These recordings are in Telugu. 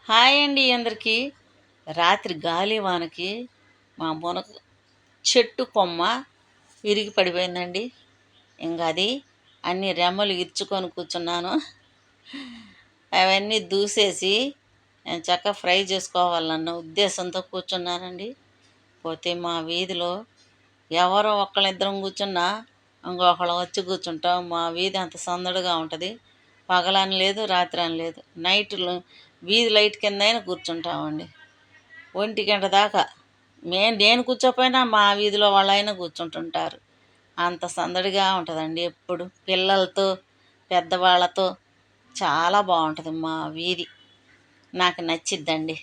హాయ్ అండి అందరికీ. రాత్రి గాలి వానకి మా మునగ చెట్టు కొమ్మ విరిగి పడిపోయిందండి. ఇంక అది అన్ని రెమ్మలు ఇరుచుకొని కూర్చున్నాను. అవన్నీ దూసేసి నేను చక్కగా ఫ్రై చేసుకోవాలన్న ఉద్దేశంతో కూర్చున్నానండి. పోతే మా వీధిలో ఎవరో ఒకళ్ళిద్దరం కూర్చున్నా ఇంకొకళ్ళు వచ్చి కూర్చుంటాం. మా వీధి అంత సందడిగా ఉంటుంది. పగలని లేదు, రాత్రి అని లేదు. నైట్లో వీధి లైట్ కిందైనా కూర్చుంటామండి 1 గంట దాకా. నేను కూర్చోపోయినా మా వీధిలో వాళ్ళైనా కూర్చుంటుంటారు. అంత సందడిగా ఉంటుందండి. ఎప్పుడు పిల్లలతో పెద్దవాళ్ళతో చాలా బాగుంటుంది మా వీధి. నాకు నచ్చిద్దండి.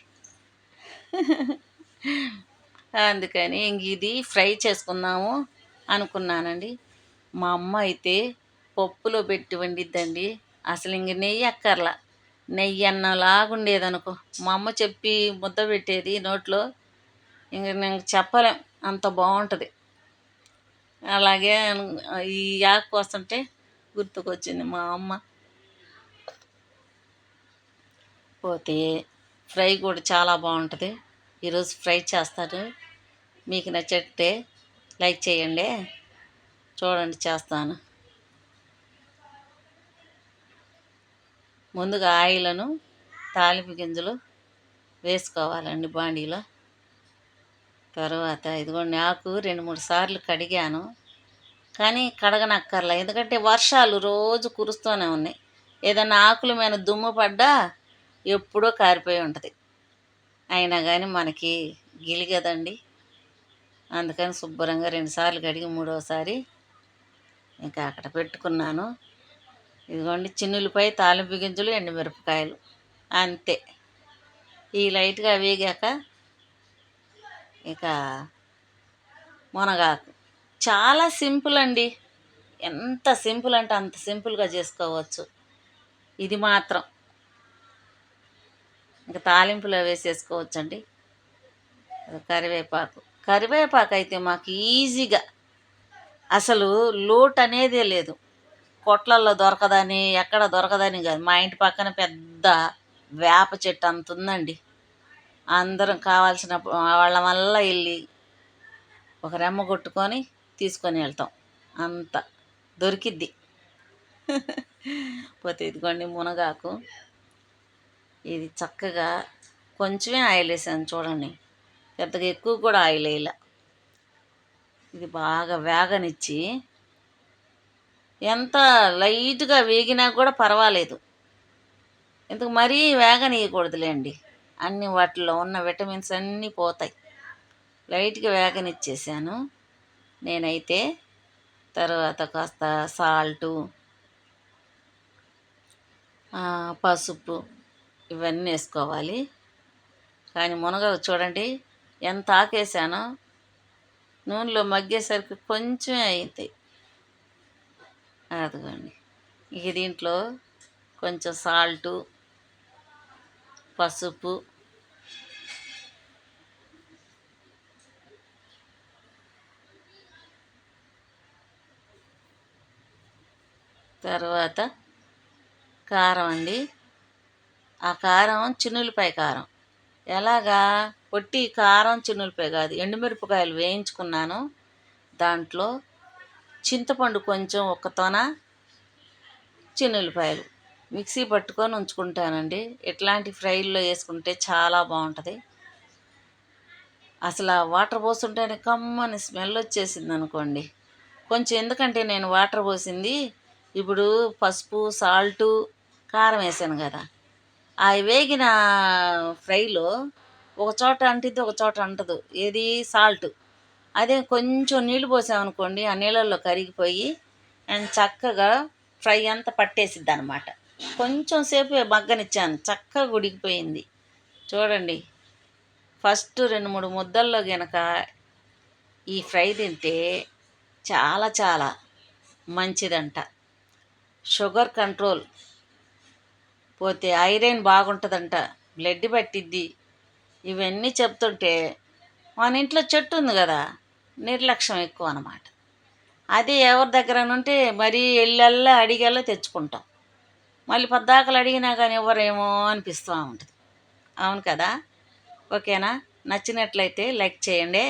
అందుకని ఇంక ఇది ఫ్రై చేసుకుందాము అనుకున్నానండి. మా అమ్మ అయితే పప్పులో పెట్టి వండిద్దండి. అసలు ఇంక నెయ్యి అక్కర్లా, నెయ్యి అన్నలాగుండేదనుకో. మా అమ్మ చెప్పి ముద్ద పెట్టేది నోట్లో, ఇంక నేను చెప్పలేం, అంత బాగుంటుంది. అలాగే ఈ ఆకు వస్తుంటే గుర్తుకొచ్చింది మా అమ్మ. పోతే ఫ్రై కూడా చాలా బాగుంటుంది. ఈరోజు ఫ్రై చేస్తాను. మీకు నచ్చితే లైక్ చేయండి. చూడండి చేస్తాను. ముందుగా ఆయిలను తాలింపు గింజలు వేసుకోవాలండి బాండీలో. తర్వాత ఇదిగోండి ఆకు 2-3 సార్లు కడిగాను, కానీ కడగనక్కర్లా, ఎందుకంటే వర్షాలు రోజు కురుస్తూనే ఉన్నాయి. ఏదైనా ఆకుల మీద దుమ్ము పడ్డా ఎప్పుడో కారిపోయి ఉంటుంది. అయినా కానీ మనకి గిలిగదండి. అందుకని శుభ్రంగా 2 సార్లు కడిగి మూడోసారి ఇంకా అక్కడ పెట్టుకున్నాను. ఇదిగోండి చిన్నులపై తాలింపు గింజలు, ఎండుమిరపకాయలు, అంతే. ఈ లైట్గా వేగాక ఇక మునగాకు. చాలా సింపుల్ అండి. ఎంత సింపుల్ అంటే అంత సింపుల్గా చేసుకోవచ్చు. ఇది మాత్రం ఇంకా తాలింపులో వేసేసుకోవచ్చండి. కరివేపాకు అయితే మాకు ఈజీగా, అసలు లోటు అనేదే లేదు. కొట్లల్లో దొరకదని, ఎక్కడ దొరకదని కాదు, మా ఇంటి పక్కన పెద్ద వేప చెట్టు అంత ఉందండి. అందరం కావాల్సిన వాళ్ళ వల్ల వెళ్ళి ఒక రెమ్మ కొట్టుకొని తీసుకొని వెళ్తాం. అంత దొరికిద్ది. పోతే ఇదిగోండి మునగాకు. ఇది చక్కగా కొంచెమే ఆయిల్ వేసాను చూడండి, పెద్దగా ఎక్కువ కూడా ఆయిల్ వేయాల. ఇది బాగా వేగనిచ్చి, ఎంత లైట్గా వేగినా కూడా పర్వాలేదు, ఎందుకు మరీ వేగనీయకూడదులేండి. అన్ని వాటిలో ఉన్న విటమిన్స్ అన్నీ పోతాయి. లైట్గా వేగనిచ్చేసాను నేనైతే. తర్వాత కాస్త సాల్టు, పసుపు ఇవన్నీ వేసుకోవాలి. కానీ మునగాకు చూడండి ఎంత ఆకేసానో, నూనెలో మగ్గేసరికి కొంచెమే అయింది. అదిగోండి. ఇక దీంట్లో కొంచెం సాల్టు, పసుపు, తర్వాత కారం అండి. ఆ కారం చిన్నులపాయ కారం. ఎలాగా? పొట్టి కారం చిన్నులపాయ కాదు, ఎండుమిరపకాయలు వేయించుకున్నాను. దాంట్లో చింతపండు కొంచెం, ఒక్కతోన చిన్నులపాయలు మిక్సీ పట్టుకొని ఉంచుకుంటానండి. ఇట్లాంటి ఫ్రైల్లో వేసుకుంటే చాలా బాగుంటుంది. అసలు ఆ వాటర్ పోస్తుంటేనే కమ్మని స్మెల్ వచ్చేసింది అనుకోండి. కొంచెం, ఎందుకంటే నేను వాటర్ పోసింది ఇప్పుడు పసుపు, సాల్టు, కారం వేసాను కదా, ఆ వేగిన ఫ్రైలో ఒక చోట అంటిద్ది, ఒక చోట అంటదు. ఏది? సాల్ట్. అదే కొంచెం నీళ్ళు పోసామనుకోండి, ఆ నీళ్ళల్లో కరిగిపోయి అండ్ చక్కగా ఫ్రై అంతా పట్టేసిద్ది అనమాట. కొంచెం సేపు మగ్గనిచ్చాను, చక్కగా ఉడికిపోయింది. చూడండి, ఫస్ట్ 2-3 ముద్దల్లో గనక ఈ ఫ్రై తింటే చాలా చాలా మంచిదంట. షుగర్ కంట్రోల్, పోతే ఐరన్ బాగుంటుందంట, బ్లడ్ పట్టిద్ది. ఇవన్నీ చెప్తుంటే మన ఇంట్లో చెట్టు ఉంది కదా, నిర్లక్ష్యం ఎక్కువ అన్నమాట. అది ఎవరి దగ్గర ఉంటే మరీ ఎల్లెల్లా అడిగెల్లా తెచ్చుకుంటాం. మళ్ళీ పద్దాకలు అడిగినా కానీ ఎవరేమో అనిపిస్తూ ఉంటుంది. అవును కదా. ఓకేనా? నచ్చినట్లయితే లైక్ చేయండి.